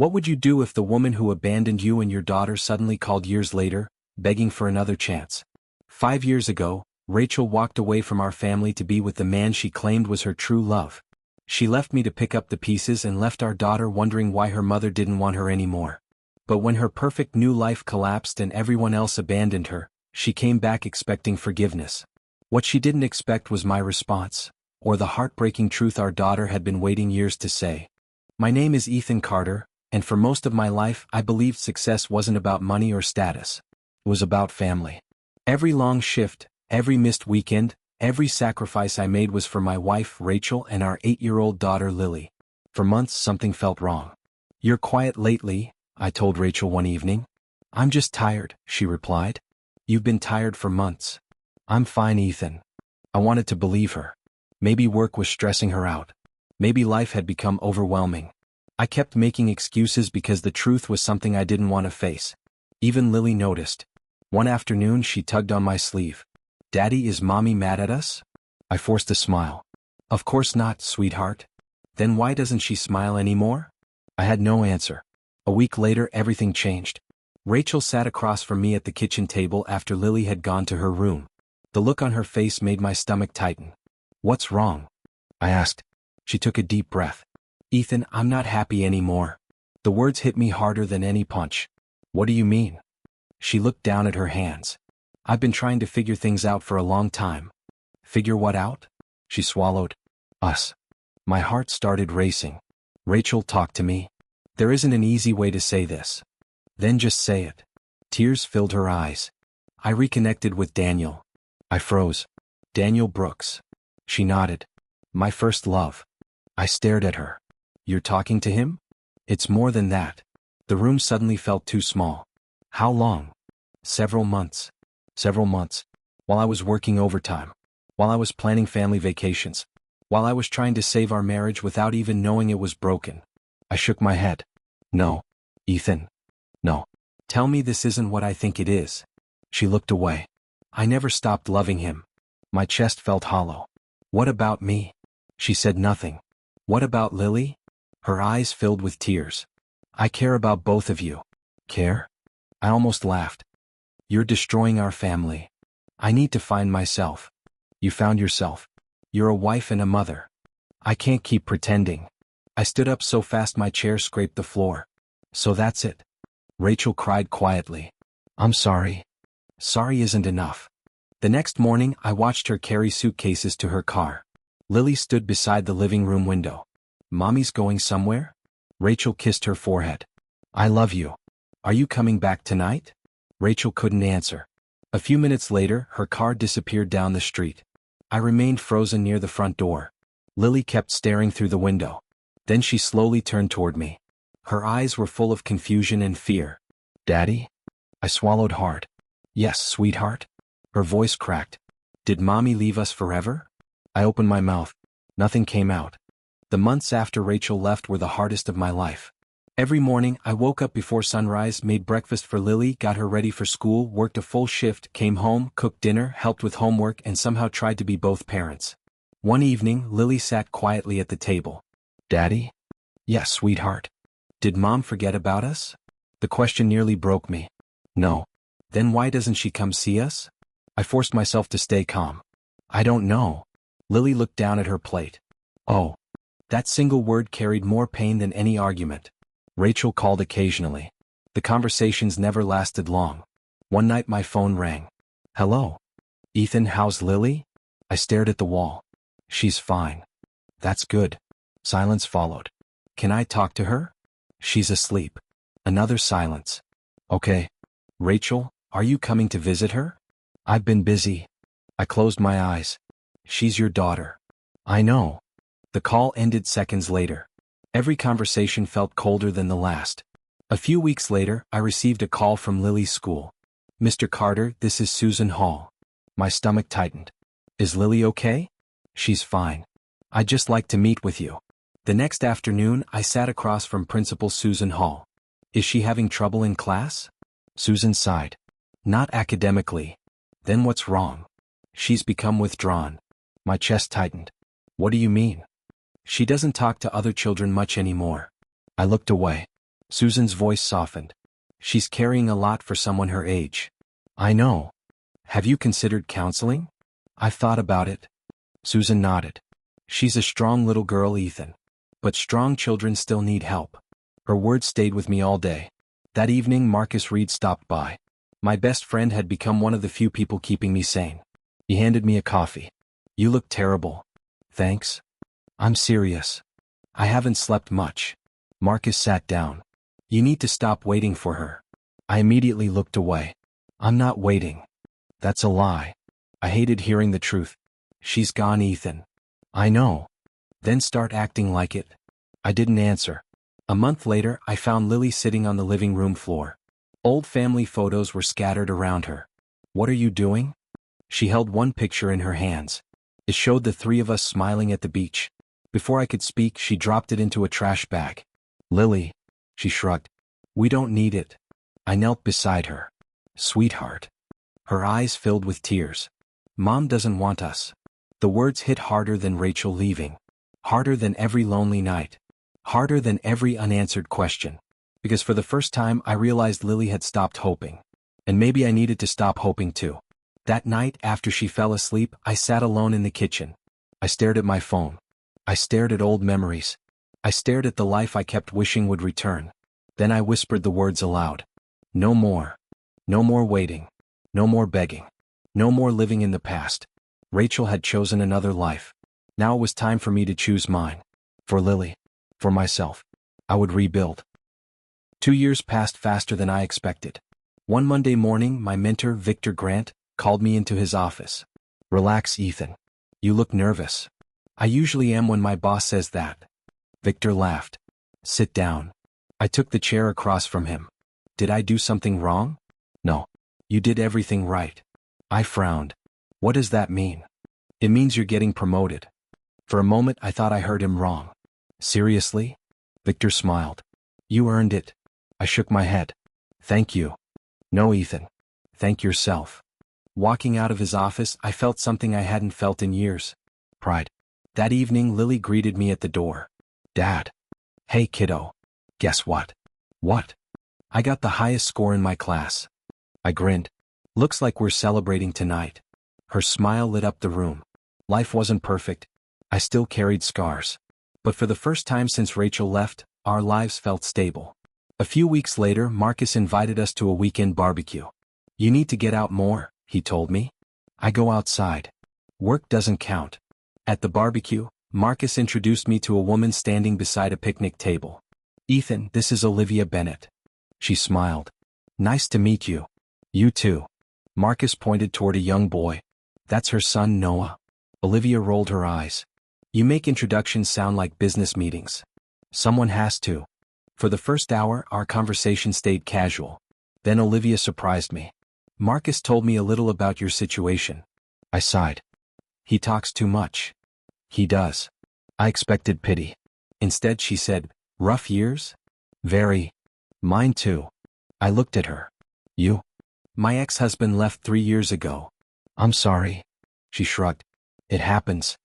What would you do if the woman who abandoned you and your daughter suddenly called years later, begging for another chance? 5 years ago, Rachel walked away from our family to be with the man she claimed was her true love. She left me to pick up the pieces and left our daughter wondering why her mother didn't want her anymore. But when her perfect new life collapsed and everyone else abandoned her, she came back expecting forgiveness. What she didn't expect was my response, or the heartbreaking truth our daughter had been waiting years to say. My name is Ethan Carter, and for most of my life I believed success wasn't about money or status. It was about family. Every long shift, every missed weekend, every sacrifice I made was for my wife Rachel and our 8-year-old daughter Lily. For months something felt wrong. "You're quiet lately," I told Rachel one evening. "I'm just tired," she replied. "You've been tired for months." "I'm fine, Ethan." I wanted to believe her. Maybe work was stressing her out. Maybe life had become overwhelming. I kept making excuses because the truth was something I didn't want to face. Even Lily noticed. One afternoon she tugged on my sleeve. "Daddy, is Mommy mad at us?" I forced a smile. "Of course not, sweetheart." "Then why doesn't she smile anymore?" I had no answer. A week later everything changed. Rachel sat across from me at the kitchen table after Lily had gone to her room. The look on her face made my stomach tighten. "What's wrong?" I asked. She took a deep breath. "Ethan, I'm not happy anymore." The words hit me harder than any punch. "What do you mean?" She looked down at her hands. "I've been trying to figure things out for a long time." "Figure what out?" She swallowed. "Us." My heart started racing. "Rachel, talk to me. There isn't an easy way to say this." "Then just say it." Tears filled her eyes. "I reconnected with Daniel." I froze. "Daniel Brooks." She nodded. "My first love." I stared at her. "You're talking to him?" "It's more than that." The room suddenly felt too small. "How long?" "Several months." Several months. While I was working overtime. While I was planning family vacations. While I was trying to save our marriage without even knowing it was broken. I shook my head. "No. Ethan. No. Tell me this isn't what I think it is." She looked away. "I never stopped loving him." My chest felt hollow. "What about me?" She said nothing. "What about Lily?" Her eyes filled with tears. "I care about both of you." "Care?" I almost laughed. "You're destroying our family." "I need to find myself." "You found yourself. You're a wife and a mother." "I can't keep pretending." I stood up so fast my chair scraped the floor. "So that's it." Rachel cried quietly. "I'm sorry." Sorry isn't enough. The next morning I watched her carry suitcases to her car. Lily stood beside the living room window. "Mommy's going somewhere?" Rachel kissed her forehead. "I love you. Are you coming back tonight?" Rachel couldn't answer. A few minutes later her car disappeared down the street. I remained frozen near the front door. Lily kept staring through the window. Then she slowly turned toward me. Her eyes were full of confusion and fear. "Daddy?" I swallowed hard. "Yes, sweetheart?" Her voice cracked. "Did Mommy leave us forever?" I opened my mouth. Nothing came out. The months after Rachel left were the hardest of my life. Every morning I woke up before sunrise, made breakfast for Lily, got her ready for school, worked a full shift, came home, cooked dinner, helped with homework, and somehow tried to be both parents. One evening Lily sat quietly at the table. "Daddy?" "Yes, sweetheart." "Did Mom forget about us?" The question nearly broke me. "No." "Then why doesn't she come see us?" I forced myself to stay calm. "I don't know." Lily looked down at her plate. "Oh." That single word carried more pain than any argument. Rachel called occasionally. The conversations never lasted long. One night my phone rang. "Hello? Ethan, how's Lily?" I stared at the wall. "She's fine." "That's good." Silence followed. "Can I talk to her?" "She's asleep." Another silence. "Okay. Rachel, are you coming to visit her?" "I've been busy." I closed my eyes. "She's your daughter." "I know." The call ended seconds later. Every conversation felt colder than the last. A few weeks later, I received a call from Lily's school. "Mr. Carter, this is Susan Hall." My stomach tightened. "Is Lily okay?" "She's fine. I'd just like to meet with you." The next afternoon, I sat across from Principal Susan Hall. "Is she having trouble in class?" Susan sighed. "Not academically." "Then what's wrong?" "She's become withdrawn." My chest tightened. "What do you mean?" "She doesn't talk to other children much anymore." I looked away. Susan's voice softened. She's carrying a lot for someone her age. I know. Have you considered counseling? I've thought about it. Susan nodded. She's a strong little girl, Ethan. But strong children still need help. Her words stayed with me all day. That evening, Marcus Reed stopped by. My best friend had become one of the few people keeping me sane. He handed me a coffee. You look terrible. Thanks. I'm serious. I haven't slept much. Marcus sat down. You need to stop waiting for her. I immediately looked away. I'm not waiting. That's a lie. I hated hearing the truth. She's gone, Ethan. I know. Then start acting like it. I didn't answer. A month later, I found Lily sitting on the living room floor. Old family photos were scattered around her. What are you doing? She held one picture in her hands. It showed the three of us smiling at the beach. Before I could speak, she dropped it into a trash bag. Lily, she shrugged. We don't need it. I knelt beside her. Sweetheart. Her eyes filled with tears. Mom doesn't want us. The words hit harder than Rachel leaving. Harder than every lonely night. Harder than every unanswered question. Because for the first time I realized Lily had stopped hoping. And maybe I needed to stop hoping too. That night after she fell asleep, I sat alone in the kitchen. I stared at my phone. I stared at old memories. I stared at the life I kept wishing would return. Then I whispered the words aloud. No more. No more waiting. No more begging. No more living in the past. Rachel had chosen another life. Now it was time for me to choose mine. For Lily. For myself. I would rebuild. 2 years passed faster than I expected. One Monday morning, my mentor, Victor Grant, called me into his office. Relax, Ethan. You look nervous. I usually am when my boss says that. Victor laughed. Sit down. I took the chair across from him. Did I do something wrong? No. You did everything right. I frowned. What does that mean? It means you're getting promoted. For a moment I thought I heard him wrong. Seriously? Victor smiled. You earned it. I shook my head. Thank you. No, Ethan. Thank yourself. Walking out of his office, I felt something I hadn't felt in years. Pride. That evening, Lily greeted me at the door. Dad. Hey, kiddo. Guess what? What? I got the highest score in my class. I grinned. Looks like we're celebrating tonight. Her smile lit up the room. Life wasn't perfect. I still carried scars. But for the first time since Rachel left, our lives felt stable. A few weeks later, Marcus invited us to a weekend barbecue. You need to get out more, he told me. I go outside. Work doesn't count. At the barbecue, Marcus introduced me to a woman standing beside a picnic table. Ethan, this is Olivia Bennett. She smiled. Nice to meet you. You too. Marcus pointed toward a young boy. That's her son, Noah. Olivia rolled her eyes. You make introductions sound like business meetings. Someone has to. For the first hour, our conversation stayed casual. Then Olivia surprised me. Marcus told me a little about your situation. I sighed. He talks too much. He does. I expected pity. Instead, she said, rough years? Very. Mine too. I looked at her. You? My ex-husband left 3 years ago. I'm sorry. She shrugged. It happens.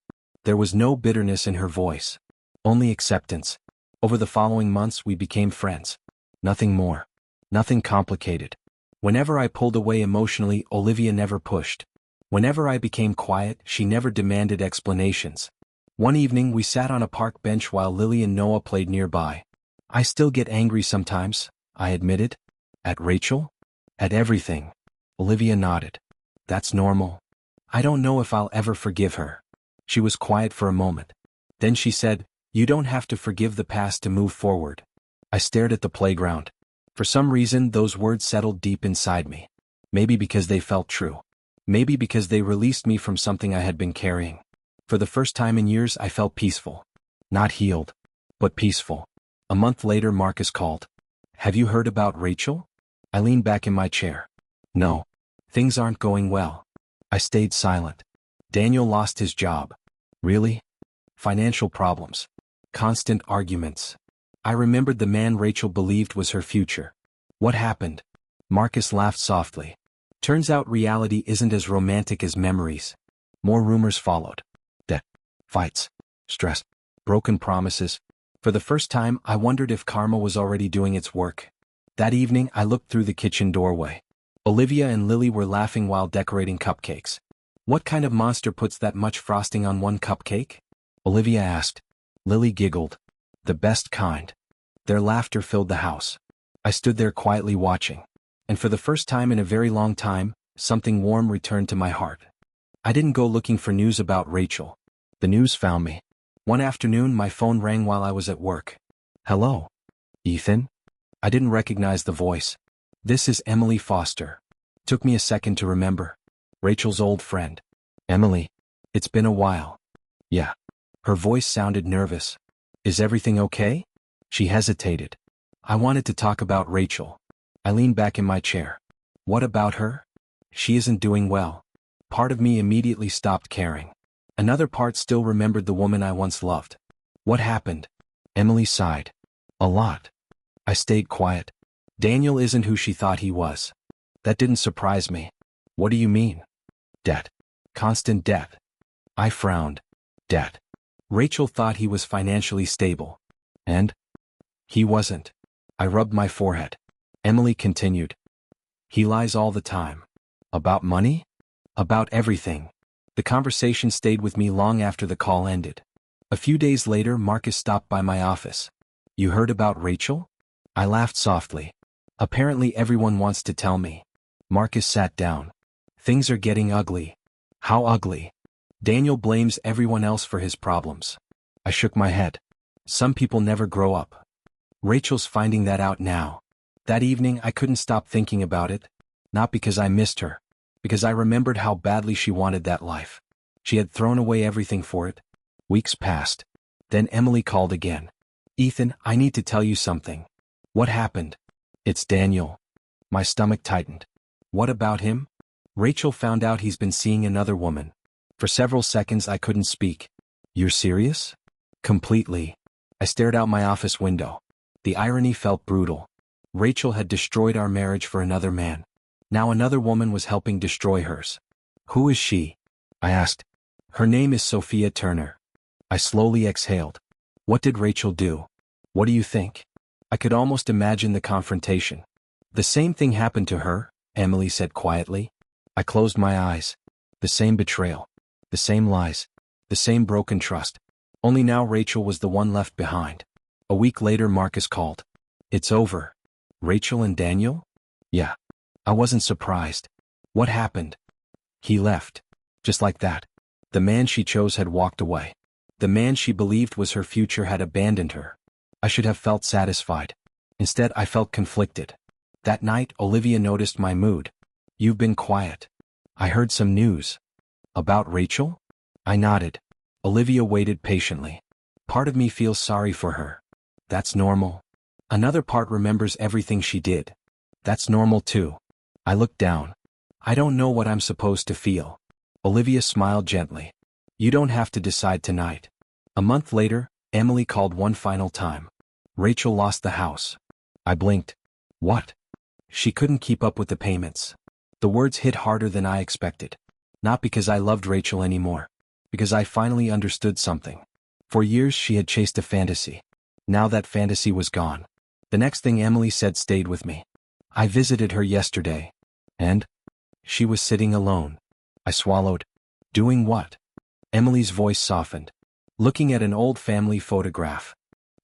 There was no bitterness in her voice. Only acceptance. Over the following months, we became friends. Nothing more. Nothing complicated. Whenever I pulled away emotionally, Olivia never pushed. Whenever I became quiet, she never demanded explanations. One evening, we sat on a park bench while Lily and Noah played nearby. I still get angry sometimes, I admitted. At Rachel? At everything. Olivia nodded. That's normal. I don't know if I'll ever forgive her. She was quiet for a moment. Then she said, you don't have to forgive the past to move forward. I stared at the playground. For some reason, those words settled deep inside me. Maybe because they felt true. Maybe because they released me from something I had been carrying. For the first time in years, I felt peaceful. Not healed, but peaceful. A month later, Marcus called. Have you heard about Rachel? I leaned back in my chair. No. Things aren't going well. I stayed silent. Daniel lost his job. Really? Financial problems. Constant arguments. I remembered the man Rachel believed was her future. What happened? Marcus laughed softly. Turns out reality isn't as romantic as memories. More rumors followed. Debt. Fights. Stress. Broken promises. For the first time, I wondered if karma was already doing its work. That evening, I looked through the kitchen doorway. Olivia and Lily were laughing while decorating cupcakes. "What kind of monster puts that much frosting on one cupcake?" Olivia asked. Lily giggled. "The best kind." Their laughter filled the house. I stood there quietly watching. And for the first time in a very long time, something warm returned to my heart. I didn't go looking for news about Rachel. The news found me. One afternoon, my phone rang while I was at work. "Hello? Ethan?" I didn't recognize the voice. "This is Emily Foster." Took me a second to remember. Rachel's old friend. "Emily. It's been a while." "Yeah." Her voice sounded nervous. "Is everything okay?" She hesitated. I wanted to talk about Rachel. I leaned back in my chair. "What about her?" "She isn't doing well." Part of me immediately stopped caring. Another part still remembered the woman I once loved. "What happened?" Emily sighed. "A lot." I stayed quiet. "Daniel isn't who she thought he was." That didn't surprise me. "What do you mean?" "Debt. Constant debt." I frowned. "Debt." Rachel thought he was financially stable. And? He wasn't. I rubbed my forehead. Emily continued. "He lies all the time." "About money?" "About everything." The conversation stayed with me long after the call ended. A few days later, Marcus stopped by my office. "You heard about Rachel?" I laughed softly. "Apparently everyone wants to tell me." Marcus sat down. "Things are getting ugly." "How ugly?" "Daniel blames everyone else for his problems." I shook my head. "Some people never grow up. Rachel's finding that out now." That evening I couldn't stop thinking about it. Not because I missed her. Because I remembered how badly she wanted that life. She had thrown away everything for it. Weeks passed. Then Emily called again. "Ethan, I need to tell you something." "What happened?" "It's Daniel." My stomach tightened. "What about him?" "Rachel found out he's been seeing another woman." For several seconds I couldn't speak. "You're serious?" "Completely." I stared out my office window. The irony felt brutal. Rachel had destroyed our marriage for another man. Now another woman was helping destroy hers. "Who is she?" I asked. "Her name is Sophia Turner." I slowly exhaled. "What did Rachel do?" "What do you think?" I could almost imagine the confrontation. "The same thing happened to her," Emily said quietly. I closed my eyes. The same betrayal. The same lies. The same broken trust. Only now Rachel was the one left behind. A week later Marcus called. "It's over." "Rachel and Daniel?" "Yeah." I wasn't surprised. "What happened?" "He left." Just like that. The man she chose had walked away. The man she believed was her future had abandoned her. I should have felt satisfied. Instead, I felt conflicted. That night, Olivia noticed my mood. "You've been quiet." "I heard some news." "About Rachel?" I nodded. Olivia waited patiently. "Part of me feels sorry for her." "That's normal." "Another part remembers everything she did." "That's normal too." I looked down. "I don't know what I'm supposed to feel." Olivia smiled gently. "You don't have to decide tonight." A month later, Emily called one final time. "Rachel lost the house." I blinked. "What?" "She couldn't keep up with the payments." The words hit harder than I expected. Not because I loved Rachel anymore. Because I finally understood something. For years she had chased a fantasy. Now that fantasy was gone. The next thing Emily said stayed with me. "I visited her yesterday." "And?" "She was sitting alone." I swallowed. "Doing what?" Emily's voice softened. "Looking at an old family photograph."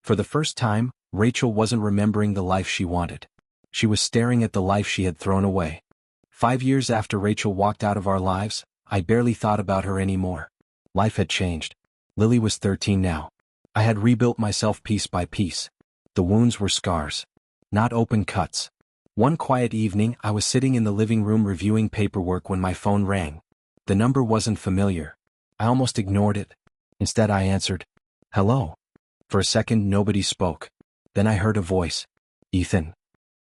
For the first time, Rachel wasn't remembering the life she wanted. She was staring at the life she had thrown away. 5 years after Rachel walked out of our lives, I barely thought about her anymore. Life had changed. Lily was 13 now. I had rebuilt myself piece by piece. The wounds were scars, not open cuts. One quiet evening, I was sitting in the living room reviewing paperwork when my phone rang. The number wasn't familiar. I almost ignored it. Instead, I answered, "Hello." For a second, nobody spoke. Then I heard a voice. "Ethan."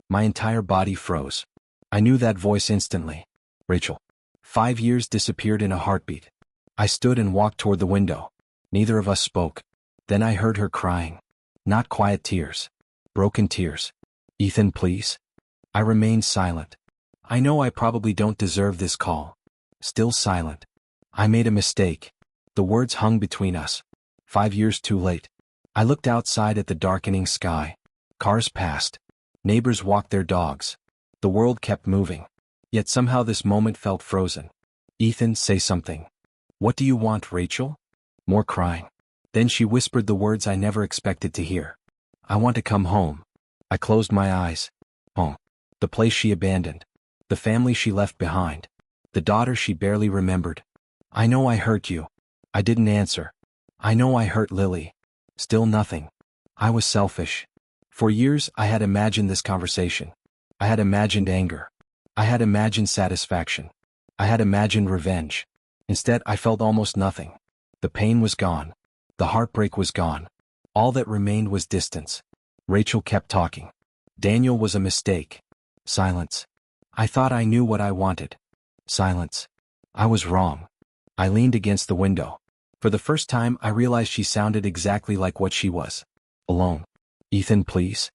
My entire body froze. I knew that voice instantly. Rachel. 5 years disappeared in a heartbeat. I stood and walked toward the window. Neither of us spoke. Then I heard her crying. Not quiet tears. Broken tears. "Ethan, please." I remained silent. I know I probably don't deserve this call. Still silent. I made a mistake. The words hung between us. 5 years too late. I looked outside at the darkening sky. Cars passed. Neighbors walked their dogs. The world kept moving. Yet somehow this moment felt frozen. Ethan, say something. What do you want, Rachel? More crying. Then she whispered the words I never expected to hear. I want to come home. I closed my eyes. Home. The place she abandoned. The family she left behind. The daughter she barely remembered. I know I hurt you. I didn't answer. I know I hurt Lily. Still nothing. I was selfish. For years I had imagined this conversation. I had imagined anger. I had imagined satisfaction. I had imagined revenge. Instead, I felt almost nothing. The pain was gone. The heartbreak was gone. All that remained was distance. Rachel kept talking. Daniel was a mistake. Silence. I thought I knew what I wanted. Silence. I was wrong. I leaned against the window. For the first time, I realized she sounded exactly like what she was. Alone. Ethan, please.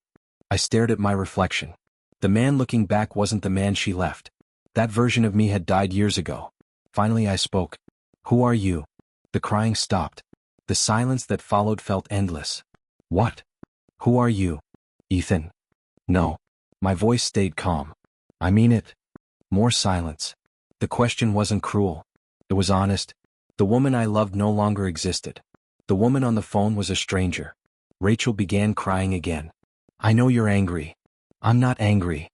I stared at my reflection. The man looking back wasn't the man she left. That version of me had died years ago. Finally I spoke. Who are you? The crying stopped. The silence that followed felt endless. What? Who are you? Ethan. No. My voice stayed calm. I mean it. More silence. The question wasn't cruel. It was honest. The woman I loved no longer existed. The woman on the phone was a stranger. Rachel began crying again. I know you're angry. I'm not angry.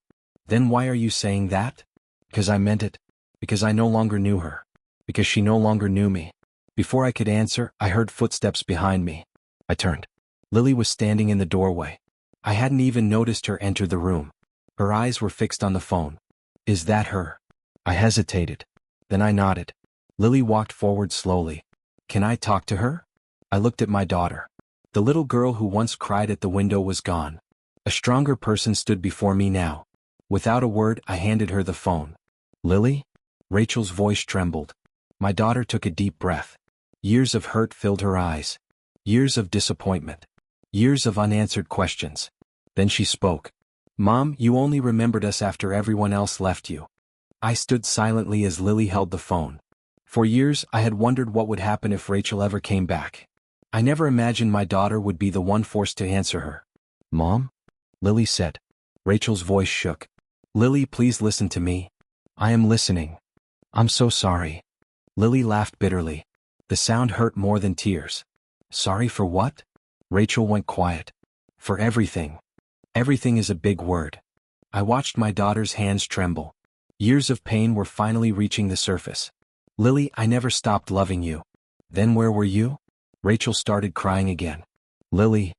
Then why are you saying that? Because I meant it. Because I no longer knew her. Because she no longer knew me. Before I could answer, I heard footsteps behind me. I turned. Lily was standing in the doorway. I hadn't even noticed her enter the room. Her eyes were fixed on the phone. Is that her? I hesitated. Then I nodded. Lily walked forward slowly. Can I talk to her? I looked at my daughter. The little girl who once cried at the window was gone. A stronger person stood before me now. Without a word, I handed her the phone. Lily? Rachel's voice trembled. My daughter took a deep breath. Years of hurt filled her eyes. Years of disappointment. Years of unanswered questions. Then she spoke. Mom, you only remembered us after everyone else left you. I stood silently as Lily held the phone. For years, I had wondered what would happen if Rachel ever came back. I never imagined my daughter would be the one forced to answer her. Mom? Lily said. Rachel's voice shook. Lily, please listen to me. I am listening. I'm so sorry. Lily laughed bitterly. The sound hurt more than tears. Sorry for what? Rachel went quiet. For everything. Everything is a big word. I watched my daughter's hands tremble. Years of pain were finally reaching the surface. Lily, I never stopped loving you. Then where were you? Rachel started crying again. Lily.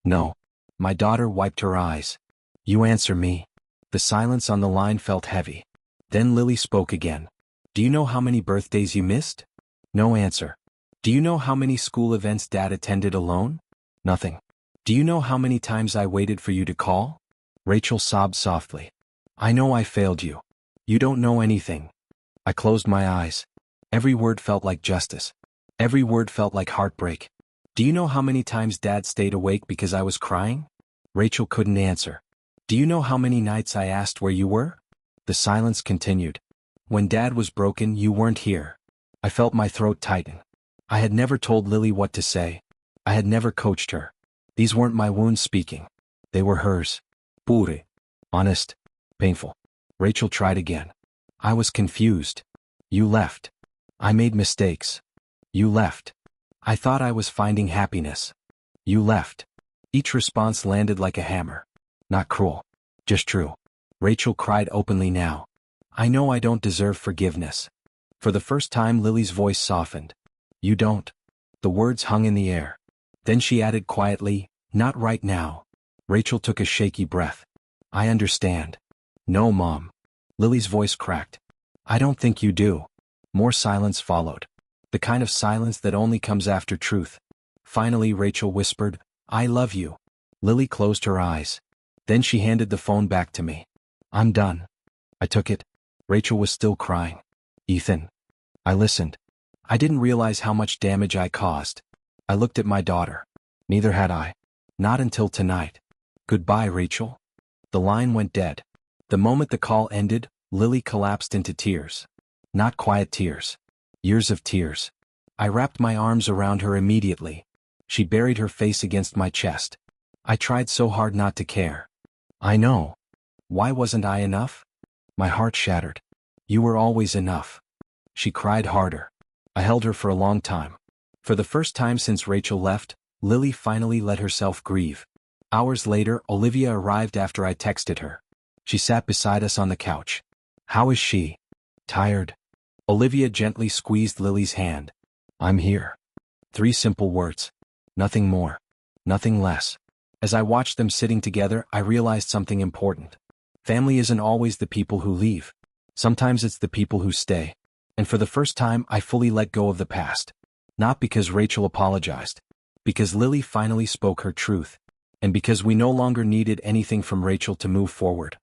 No. My daughter wiped her eyes. You answer me. The silence on the line felt heavy. Then Lily spoke again. Do you know how many birthdays you missed? No answer. Do you know how many school events Dad attended alone? Nothing. Do you know how many times I waited for you to call? Rachel sobbed softly. I know I failed you. You don't know anything. I closed my eyes. Every word felt like justice. Every word felt like heartbreak. Do you know how many times Dad stayed awake because I was crying? Rachel couldn't answer. Do you know how many nights I asked where you were? The silence continued. When Dad was broken, you weren't here. I felt my throat tighten. I had never told Lily what to say. I had never coached her. These weren't my wounds speaking. They were hers. Pure. Honest. Painful. Rachel tried again. I was confused. You left. I made mistakes. You left. I thought I was finding happiness. You left. Each response landed like a hammer. Not cruel. Just true. Rachel cried openly now. I know I don't deserve forgiveness. For the first time, Lily's voice softened. You don't. The words hung in the air. Then she added quietly, not right now. Rachel took a shaky breath. I understand. No, Mom. Lily's voice cracked. I don't think you do. More silence followed. The kind of silence that only comes after truth. Finally, Rachel whispered, I love you. Lily closed her eyes. Then she handed the phone back to me. I'm done. I took it. Rachel was still crying. Ethan. I listened. I didn't realize how much damage I caused. I looked at my daughter. Neither had I. Not until tonight. Goodbye, Rachel. The line went dead. The moment the call ended, Lily collapsed into tears. Not quiet tears. Years of tears. I wrapped my arms around her immediately. She buried her face against my chest. I tried so hard not to care. I know. Why wasn't I enough? My heart shattered. You were always enough. She cried harder. I held her for a long time. For the first time since Rachel left, Lily finally let herself grieve. Hours later, Olivia arrived after I texted her. She sat beside us on the couch. How is she? Tired. Olivia gently squeezed Lily's hand. I'm here. 3 simple words. Nothing more. Nothing less. As I watched them sitting together, I realized something important. Family isn't always the people who leave. Sometimes it's the people who stay. And for the first time, I fully let go of the past. Not because Rachel apologized. Because Lily finally spoke her truth. And because we no longer needed anything from Rachel to move forward.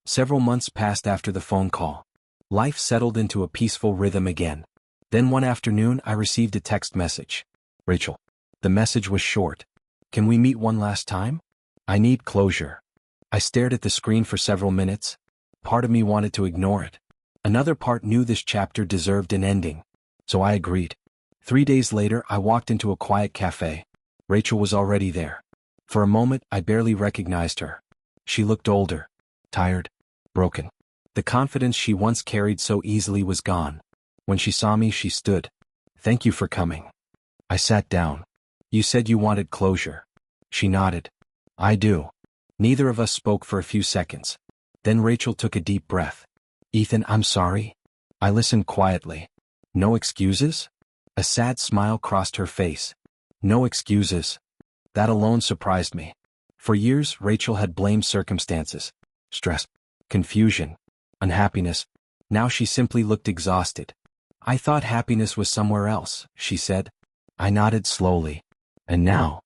Several months passed after the phone call. Life settled into a peaceful rhythm again. Then one afternoon I received a text message. Rachel. The message was short. Can we meet one last time? I need closure. I stared at the screen for several minutes. Part of me wanted to ignore it. Another part knew this chapter deserved an ending. So I agreed. 3 days later I walked into a quiet cafe. Rachel was already there. For a moment I barely recognized her. She looked older. Tired. Broken. The confidence she once carried so easily was gone. When she saw me, she stood. Thank you for coming. I sat down. You said you wanted closure. She nodded. I do. Neither of us spoke for a few seconds. Then Rachel took a deep breath. Ethan, I'm sorry. I listened quietly. No excuses? A sad smile crossed her face. No excuses. That alone surprised me. For years, Rachel had blamed circumstances. Stress. Confusion. Unhappiness. Now she simply looked exhausted. I thought happiness was somewhere else, she said. I nodded slowly. And now?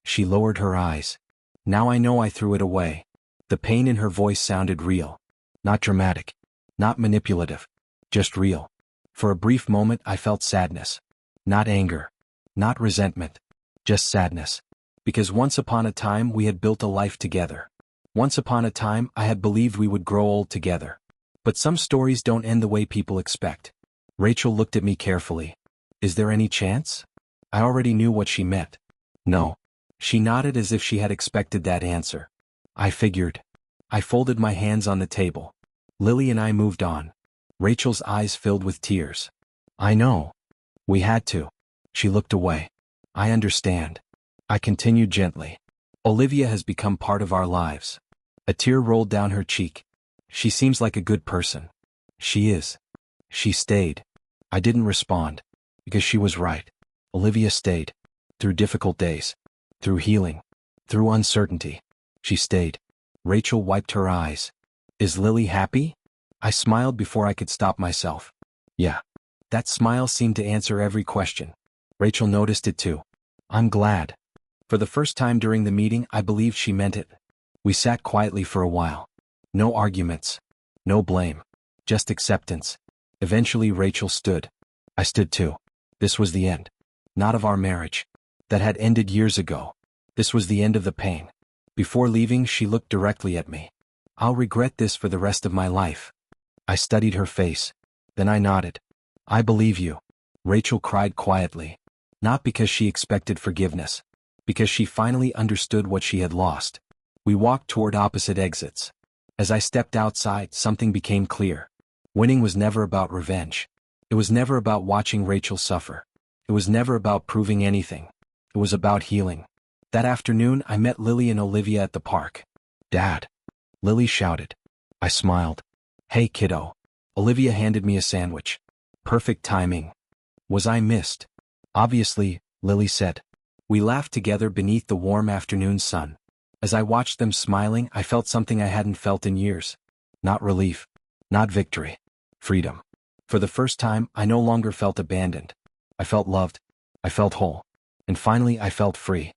She lowered her eyes. Now I know I threw it away. The pain in her voice sounded real. Not dramatic. Not manipulative. Just real. For a brief moment I felt sadness. Not anger. Not resentment. Just sadness. Because once upon a time we had built a life together. Once upon a time I had believed we would grow old together. But some stories don't end the way people expect. Rachel looked at me carefully. Is there any chance? I already knew what she meant. No. She nodded as if she had expected that answer. I figured. I folded my hands on the table. Lily and I moved on. Rachel's eyes filled with tears. I know. We had to. She looked away. I understand. I continued gently. Olivia has become part of our lives. A tear rolled down her cheek. She seems like a good person. She is. She stayed. I didn't respond. Because she was right. Olivia stayed. Through difficult days. Through healing. Through uncertainty. She stayed. Rachel wiped her eyes. Is Lily happy? I smiled before I could stop myself. Yeah. That smile seemed to answer every question. Rachel noticed it too. I'm glad. For the first time during the meeting, I believed she meant it. We sat quietly for a while. No arguments. No blame. Just acceptance. Eventually Rachel stood. I stood too. This was the end. Not of our marriage. That had ended years ago. This was the end of the pain. Before leaving, she looked directly at me. I'll regret this for the rest of my life. I studied her face. Then I nodded. I believe you. Rachel cried quietly. Not because she expected forgiveness. Because she finally understood what she had lost. We walked toward opposite exits. As I stepped outside, something became clear. Winning was never about revenge. It was never about watching Rachel suffer. It was never about proving anything. It was about healing. That afternoon, I met Lily and Olivia at the park. Dad. Lily shouted. I smiled. Hey, kiddo. Olivia handed me a sandwich. Perfect timing. Was I missed? Obviously, Lily said. We laughed together beneath the warm afternoon sun. As I watched them smiling, I felt something I hadn't felt in years. Not relief. Not victory. Freedom. For the first time, I no longer felt abandoned. I felt loved. I felt whole. And finally, I felt free.